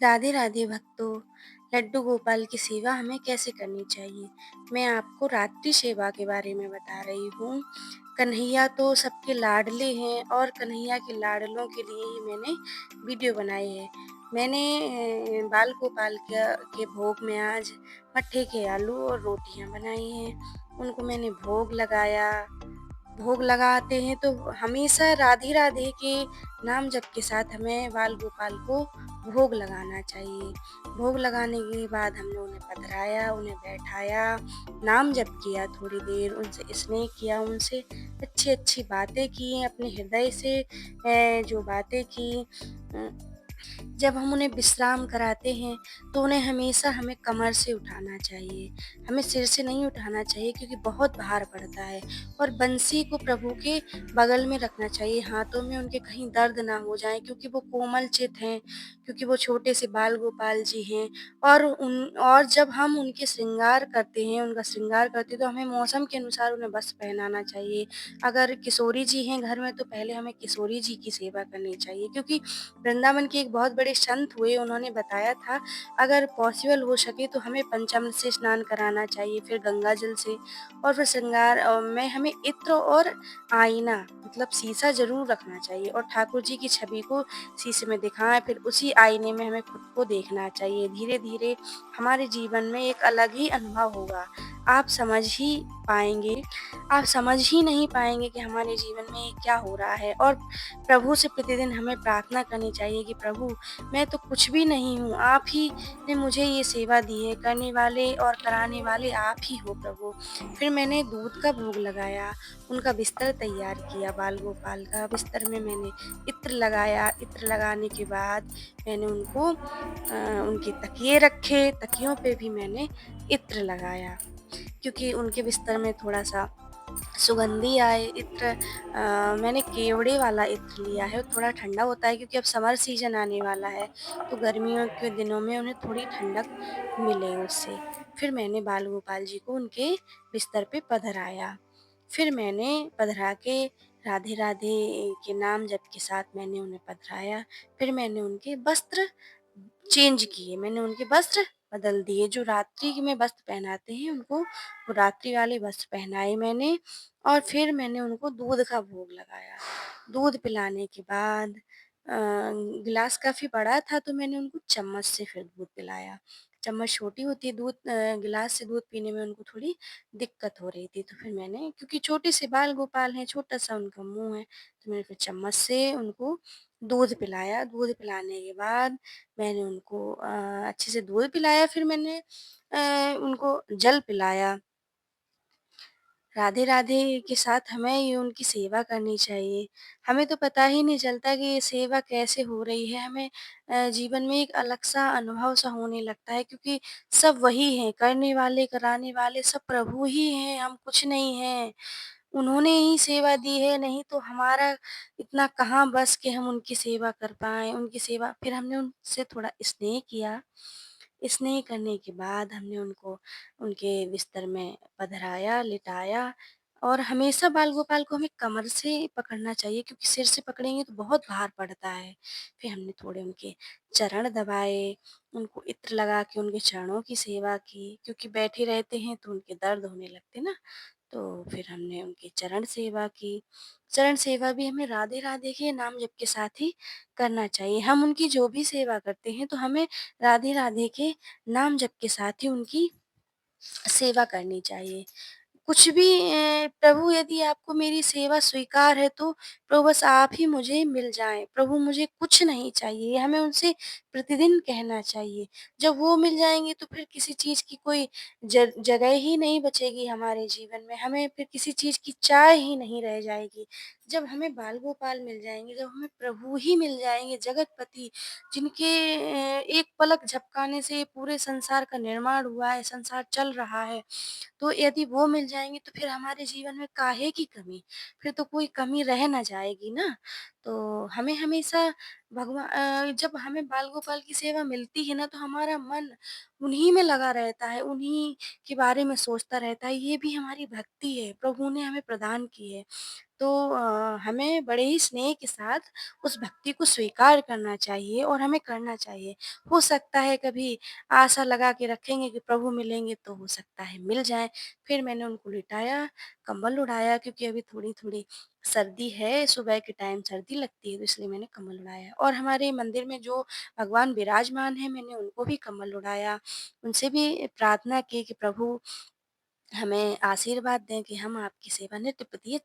राधे राधे भक्तों, लड्डू गोपाल की सेवा हमें कैसे करनी चाहिए? मैं आपको रात्रि सेवा के बारे में बता रही हूँ। कन्हैया तो सबके लाडले हैं और कन्हैया के लाडलों के लिए ही मैंने वीडियो बनाई है। मैंने बाल गोपाल के भोग में आज मट्ठे के आलू और रोटियाँ बनाई हैं। उनको मैंने भोग लगाया। भोग लगाते हैं तो हमेशा राधे राधे के नाम जप के साथ हमें बाल गोपाल को भोग लगाना चाहिए। भोग लगाने के बाद हमने उन्हें पधराया, उन्हें बैठाया, नाम जप किया थोड़ी देर, उनसे स्नेह किया, उनसे अच्छी-अच्छी बातें की, अपने हृदय से जो बातें की अ, जब हम उन्हें विश्राम कराते हैं, तो उन्हें हमेशा हमें कमर से उठाना चाहिए। हमें सिर से नहीं उठाना चाहिए क्योंकि बहुत भार पड़ता है और बंसी को प्रभु के बगल में रखना चाहिए, हाथों में उनके कहीं दर्द ना हो जाए क्योंकि वो कोमल चित हैं, क्योंकि वो छोटे से बाल गोपाल जी हैं और जब हम उनके श्रृंगार करते हैं, उनका श्रृंगार करते हैं, तो हमें मौसम के अनुसार उन्हें वस्त्र पहनाना चाहिए। अगर किशोरी जी हैं घर में, तो पहले हमें किशोरी जी की सेवा करनी चाहिए क्योंकि वृंदावन के एक बहुत बड़े संत हुए, उन्होंने बताया था अगर पॉसिबल हो सके तो हमें पंचामृत से स्नान कराना चाहिए, फिर गंगा जल से और फिर श्रृंगार में हमें इत्र और आईना मतलब शीशा ज़रूर रखना चाहिए और ठाकुर जी की छवि को शीशे में दिखाएँ, फिर उसी आईने में हमें खुद को देखना चाहिए। धीरे-धीरे हमारे जीवन में एक अलग ही अनुभव होगा। आप समझ ही पाएँगे आप समझ ही नहीं पाएँगे कि हमारे जीवन में क्या हो रहा है और प्रभु से प्रतिदिन हमें प्रार्थना करनी चाहिए कि प्रभु मैं तो कुछ भी नहीं हूँ, आप ही ने मुझे ये सेवा दी है, करने वाले और कराने वाले आप ही हो प्रभु। फिर मैंने दूध का भोग लगाया, उनका बिस्तर तैयार किया बाल गोपाल का, बिस्तर में मैंने इत्र लगाया, इत्र लगाने के बाद मैंने उनके तकिए रखे, तकियों पे भी मैंने इत्र लगाया क्योंकि उनके बिस्तर में थोड़ा-सा सुगंधी आए इत्र मैंने केवड़े वाला इत्र लिया है, थोड़ा ठंडा होता है क्योंकि अब समर सीज़न आने वाला है, तो गर्मियों के दिनों में उन्हें थोड़ी ठंडक मिले उससे। फिर मैंने बाल गोपाल जी को उनके बिस्तर पे पधराया। फिर मैंने पधरा के राधे राधे के नाम जप के साथ मैंने उन्हें पधराया। फिर मैंने उनके वस्त्र चेंज किए, मैंने उनके वस्त्र बदल दिए, जो रात्रि में वस्त्र पहनाते हैं उनको वो रात्रि वाले वस्त्र पहनाए मैंने और फिर मैंने उनको दूध का भोग लगाया। दूध पिलाने के बाद गिलास काफ़ी बड़ा था तो मैंने उनको चम्मच से फिर दूध पिलाया। चम्मच छोटी होती है गिलास से दूध पीने में उनको थोड़ी दिक्कत हो रही थी, तो फिर मैंने क्योंकि छोटे से बाल गोपाल हैं, छोटा-सा उनका मुँह है, तो मैंने फिर चम्मच से उनको दूध पिलाया। दूध पिलाने के बाद मैंने उनको अच्छे से दूध पिलाया, फिर मैंने उनको जल पिलाया। राधे राधे के साथ हमें ये उनकी सेवा करनी चाहिए। हमें तो पता ही नहीं चलता कि ये सेवा कैसे हो रही है, हमें जीवन में एक अलग-सा अनुभव-सा होने लगता है क्योंकि सब वही हैं, करने वाले, कराने वाले सब प्रभु ही हैं, हम कुछ नहीं हैं। उन्होंने ही सेवा दी है, नहीं तो हमारा इतना कहाँ बस कि हम उनकी सेवा कर पाएँ। उनकी सेवा फिर हमने उनसे थोड़ा स्नेह किया। स्नेह करने के बाद हमने उनको उनके बिस्तर में पधराया, लिटाया और हमेशा बाल गोपाल को हमें कमर से पकड़ना चाहिए क्योंकि सिर से पकड़ेंगे तो बहुत भार पड़ता है। फिर हमने थोड़े उनके चरण दबाए, उनको इत्र लगा के उनके चरणों की सेवा की क्योंकि बैठे रहते हैं तो उनके दर्द होने लगते ना, तो फिर हमने उनकी चरण सेवा की। चरण सेवा भी हमें राधे-राधे के नाम जप के साथ ही करना चाहिए। हम उनकी जो भी सेवा करते हैं तो हमें राधे-राधे के नाम जप के साथ ही उनकी सेवा करनी चाहिए। कुछ भी प्रभु यदि आपको मेरी सेवा स्वीकार है तो प्रभु बस आप ही मुझे मिल जाएँ। प्रभु मुझे कुछ नहीं चाहिए, हमें उनसे प्रतिदिन कहना चाहिए। जब वो मिल जाएँगे तो फिर किसी चीज़ की कोई जगह ही नहीं बचेगी हमारे जीवन में, हमें फिर किसी चीज़ की चाह ही नहीं रह जाएगी। जब हमें बाल गोपाल मिल जाएँगे, जब हमें प्रभु ही मिल जाएँगे, जगतपति जिनके एक पलक झपकाने से पूरे संसार का निर्माण हुआ है, संसार चल रहा है। तो यदि वो मिल जाएँगे तो फिर हमारे जीवन में काहे की कमी? फिर तो कोई कमी रह ना जाए। जाएगी ना। तो हमें हमेशा जब हमें बाल गोपाल की सेवा मिलती है ना, तो हमारा मन उन्हीं में लगा रहता है, उन्हीं के बारे में सोचता रहता है। ये भी हमारी भक्ति है, प्रभु ने हमें प्रदान की है। तो हमें बड़े ही स्नेह के साथ उस भक्ति को स्वीकार करना चाहिए और हमें करना चाहिए। हो सकता है कभी आशा लगा के रखेंगे कि प्रभु मिलेंगे तो हो सकता है मिल जाएँ। फिर मैंने उनको लिटाया, कंबल ओढ़ाया क्योंकि अभी थोड़ी-थोड़ी सर्दी है, सुबह के टाइम सर्दी लगती है तो इसलिए मैंने कंबल ओढ़ाया। और हमारे मंदिर में जो भगवान विराजमान हैं मैंने उनको भी कंबल ओढ़ाया। उनसे भी प्रार्थना की कि प्रभु हमें आशीर्वाद दें कि हम आपकी सेवा नित्य प्रति